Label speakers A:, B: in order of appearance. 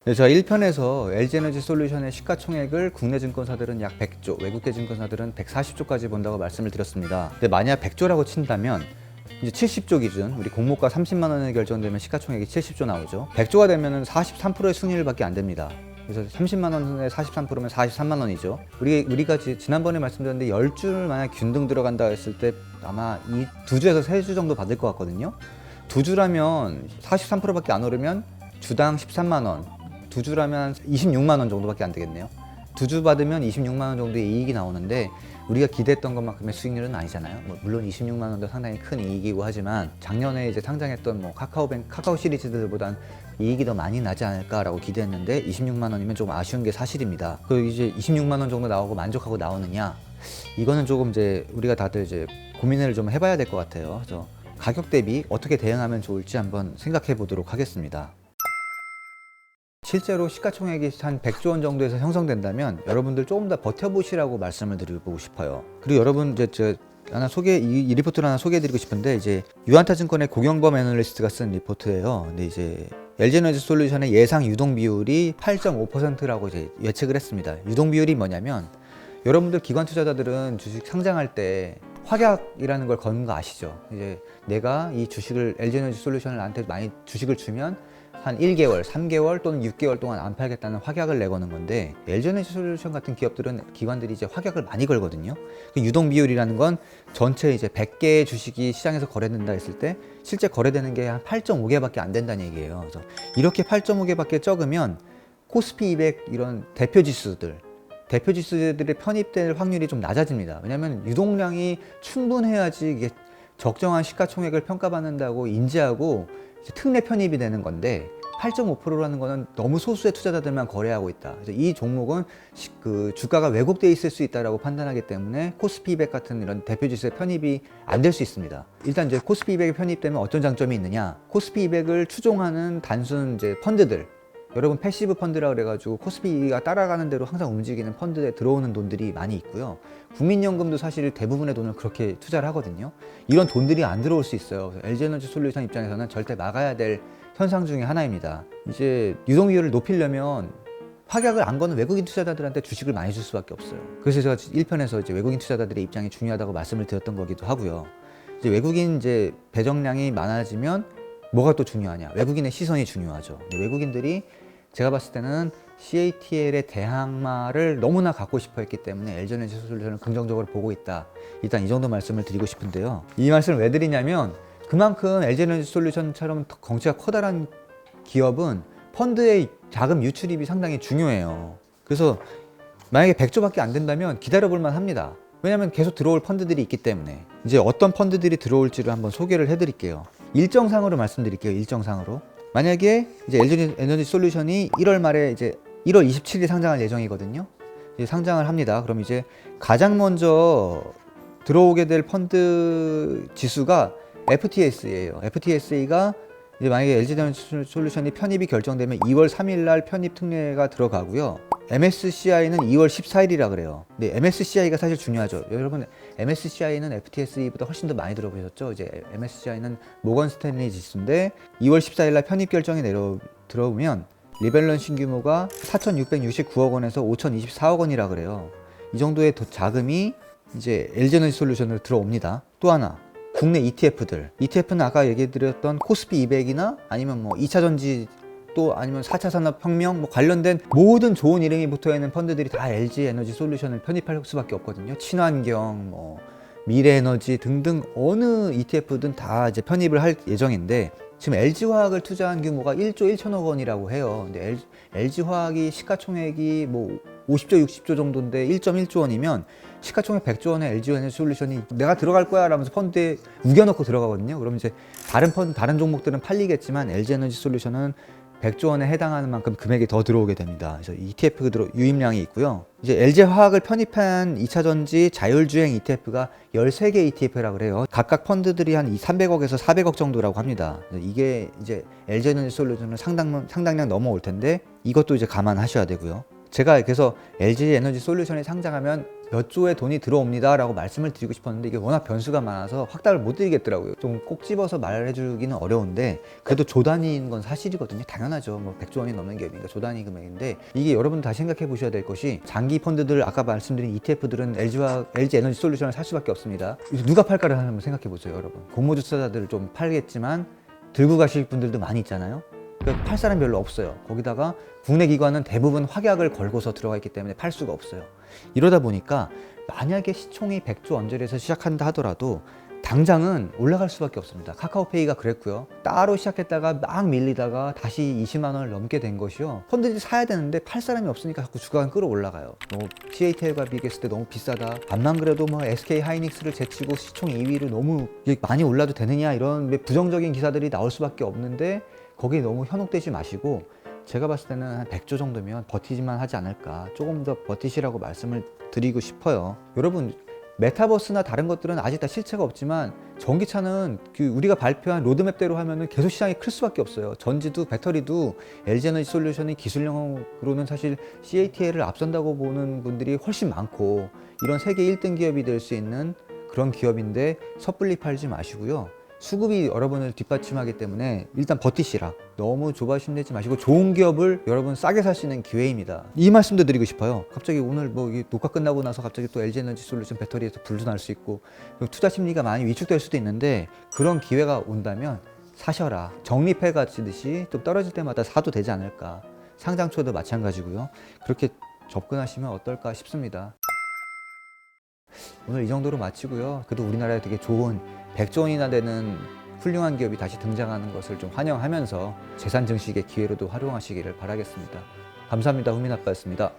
A: 네, 제가 1편에서 LG에너지솔루션의 시가총액을 국내 증권사들은 약 100조, 외국계 증권사들은 140조까지 본다고 말씀을 드렸습니다. 근데 만약 100조라고 친다면 이제 70조 기준, 우리 공모가 30만 원에 결정되면 시가총액이 70조 나오죠. 100조가 되면은 43%의 순위율밖에 안 됩니다. 그래서 30만 원에 43%면 43만 원이죠. 우리가 지난번에 말씀드렸는데 10주를 만약 균등 들어간다 했을 때 아마 이 2주에서 3주 정도 받을 것 같거든요. 2주라면 43%밖에 안 오르면 주당 13만 원, 2주라면 26만 원 정도밖에 안 되겠네요. 2주 받으면 26만 원 정도의 이익이 나오는데 우리가 기대했던 것만큼의 수익률은 아니잖아요. 물론 26만 원도 상당히 큰 이익이고 하지만 작년에 이제 상장했던 카카오 시리즈들보단 이익이 더 많이 나지 않을까라고 기대했는데 26만 원이면 좀 아쉬운 게 사실입니다. 그 이제 26만 원 정도 나오고 만족하고 나오느냐? 이거는 조금 이제 우리가 다들 이제 고민을 좀 해봐야 될 것 같아요. 그래서 가격 대비 어떻게 대응하면 좋을지 한번 생각해 보도록 하겠습니다. 실제로 시가총액이 한 100조 원 정도에서 형성된다면 여러분들 조금 더 버텨보시라고 말씀을 드리고 싶어요. 그리고 여러분 이제 이 리포트를 하나 소개해드리고 싶은데 이제 유한타증권의 고경범 애널리스트가 쓴 리포트예요. 근데 이제 LG에너지솔루션의 예상 유동 비율이 8.5%라고 이제 예측을 했습니다. 유동 비율이 뭐냐면 여러분들 기관 투자자들은 주식 상장할 때 확약이라는 걸 거는 거 아시죠? 이제 내가 이 주식을 LG에너지솔루션을 나한테 많이 주식을 주면 한 1개월, 3개월 또는 6개월 동안 안 팔겠다는 확약을 내거는 건데 LG에너지솔루션 같은 기관들이 이제 확약을 많이 걸거든요. 그 유동 비율이라는 건 전체 이제 100개의 주식이 시장에서 거래된다 했을 때 실제 거래되는 게 한 8.5개밖에 안 된다는 얘기예요. 그래서 이렇게 8.5개밖에 적으면 코스피 200 이런 대표 지수들이 편입될 확률이 좀 낮아집니다. 왜냐하면 유동량이 충분해야지 이게 적정한 시가총액을 평가받는다고 인지하고 특례 편입이 되는 건데 8.5%라는 거는 너무 소수의 투자자들만 거래하고 있다. 그래서 이 종목은 그 주가가 왜곡돼 있을 수 있다라고 판단하기 때문에 코스피 200 같은 이런 대표 지수의 편입이 안 될 수 있습니다. 일단 이제 코스피 200이 편입되면 어떤 장점이 있느냐? 코스피 200을 추종하는 단순 이제 펀드들, 여러분 패시브 펀드라 그래가지고 코스피가 따라가는 대로 항상 움직이는 펀드에 들어오는 돈들이 많이 있고요. 국민연금도 사실 대부분의 돈을 그렇게 투자를 하거든요. 이런 돈들이 안 들어올 수 있어요. LG에너지솔루션 입장에서는 절대 막아야 될 현상 중에 하나입니다. 이제 유동 비율을 높이려면 확약을 안 거는 외국인 투자자들한테 주식을 많이 줄 수밖에 없어요. 그래서 제가 1편에서 이제 외국인 투자자들의 입장이 중요하다고 말씀을 드렸던 거기도 하고요. 이제 외국인 이제 배정량이 많아지면 뭐가 또 중요하냐? 외국인의 시선이 중요하죠. 외국인들이 제가 봤을 때는 CATL의 대항마를 너무나 갖고 싶어 했기 때문에 LG에너지솔루션을 긍정적으로 보고 있다. 일단 이 정도 말씀을 드리고 싶은데요. 이 말씀을 왜 드리냐면 그만큼 LG에너지솔루션처럼 덩치가 커다란 기업은 펀드의 자금 유출입이 상당히 중요해요. 그래서 만약에 100조밖에 안 된다면 기다려볼 만 합니다. 왜냐하면 계속 들어올 펀드들이 있기 때문에. 이제 어떤 펀드들이 들어올지를 한번 소개를 해드릴게요. 일정상으로 말씀드릴게요. 일정상으로. 만약에 이제 LG에너지솔루션이 1월 말에 이제 1월 27일 상장할 예정이거든요. 이제 상장을 합니다. 그럼 이제 가장 먼저 들어오게 될 펀드 지수가 FTSE예요. FTSE가 이제 만약에 LG에너지솔루션이 편입이 결정되면 2월 3일 날 편입 특례가 들어가고요. MSCI는 2월 14일이라 그래요. 근데 MSCI가 사실 중요하죠. 여러분, MSCI는 FTSE보다 훨씬 더 많이 들어보셨죠? 이제 MSCI는 모건 스탠리 지수인데 2월 14일 날 편입 결정이 들어오면 리밸런싱 규모가 4,669억 원에서 5,024억 원이라 그래요. 이 정도의 자금이 이제 LG에너지솔루션으로 들어옵니다. 또 하나, 국내 ETF는 아까 얘기드렸던 코스피 200이나 아니면 뭐 2차 전지 또 아니면 4차 산업혁명 뭐 관련된 모든 좋은 이름이 붙어있는 펀드들이 다 LG에너지솔루션을 편입할 수밖에 없거든요. 친환경, 뭐 미래에너지 등등 어느 ETF든 다 이제 편입을 할 예정인데 지금 LG화학을 투자한 규모가 1조 1천억 원이라고 해요. 근데 LG화학이 시가총액이 뭐 50조 60조 정도인데 1.1조 원이면 시가총액 100조 원의 LG에너지솔루션이 내가 들어갈 거야 라면서 펀드에 우겨넣고 들어가거든요. 그럼 이제 다른 종목들은 팔리겠지만 LG에너지솔루션은 100조 원에 해당하는 만큼 금액이 더 들어오게 됩니다. 그래서 ETF 유입량이 있고요. 이제 LG화학을 편입한 2차 전지 자율주행 ETF가 13개 ETF라고 그래요. 각각 펀드들이 한 300억에서 400억 정도라고 합니다. 이게 이제 LG에너지솔루션은 상당량 넘어올 텐데 이것도 이제 감안하셔야 되고요. 제가 그래서 LG에너지솔루션이 상장하면 몇 조의 돈이 들어옵니다 라고 말씀을 드리고 싶었는데 이게 워낙 변수가 많아서 확답을 못 드리겠더라고요. 좀 꼭 집어서 말해주기는 어려운데 그래도 조 단위인 건 사실이거든요. 당연하죠. 뭐 100조 원이 넘는 기업이니까 조 단위 금액인데 이게 여러분 다시 생각해 보셔야 될 것이 장기 펀드들 아까 말씀드린 ETF들은 LG 에너지 솔루션을 살 수밖에 없습니다. 누가 팔까를 한번 생각해 보세요. 여러분 공모주 투자자들을 좀 팔겠지만 들고 가실 분들도 많이 있잖아요. 그러니까 팔 사람이 별로 없어요. 거기다가 국내 기관은 대부분 확약을 걸고서 들어가 있기 때문에 팔 수가 없어요. 이러다 보니까 만약에 시총이 100조 언저리에서 시작한다 하더라도 당장은 올라갈 수밖에 없습니다. 카카오페이가 그랬고요. 따로 시작했다가 막 밀리다가 다시 20만 원을 넘게 된 것이요. 펀드들이 사야 되는데 팔 사람이 없으니까 자꾸 주가가 끌어올라가요. 뭐 CATL과 비교했을 때 너무 비싸다. 암만 그래도 뭐 SK 하이닉스를 제치고 시총 2위를 너무 많이 올라도 되느냐 이런 부정적인 기사들이 나올 수밖에 없는데 거기에 너무 현혹되지 마시고 제가 봤을 때는 한 100조 정도면 버티지만 하지 않을까. 조금 더 버티시라고 말씀을 드리고 싶어요. 여러분 메타버스나 다른 것들은 아직 다 실체가 없지만 전기차는 우리가 발표한 로드맵대로 하면은 계속 시장이 클 수밖에 없어요. 전지도 배터리도 LG 에너지 솔루션이 기술력으로는 사실 CATL을 앞선다고 보는 분들이 훨씬 많고 이런 세계 1등 기업이 될 수 있는 그런 기업인데 섣불리 팔지 마시고요. 수급이 여러분을 뒷받침하기 때문에 일단 버티시라. 너무 조바심 내지 마시고 좋은 기업을 여러분 싸게 살 수 있는 기회입니다. 이 말씀도 드리고 싶어요. 갑자기 오늘 뭐 녹화 끝나고 나서 갑자기 또 LG 에너지 솔루션 배터리에서 불도 날 수 있고 투자 심리가 많이 위축될 수도 있는데 그런 기회가 온다면 사셔라. 적립해 가시듯이 좀 떨어질 때마다 사도 되지 않을까. 상장 초도 마찬가지고요. 그렇게 접근하시면 어떨까 싶습니다. 오늘 이 정도로 마치고요. 그래도 우리나라에 되게 좋은 100조 원이나 되는 훌륭한 기업이 다시 등장하는 것을 좀 환영하면서 재산 증식의 기회로도 활용하시기를 바라겠습니다. 감사합니다. 후민아빠였습니다.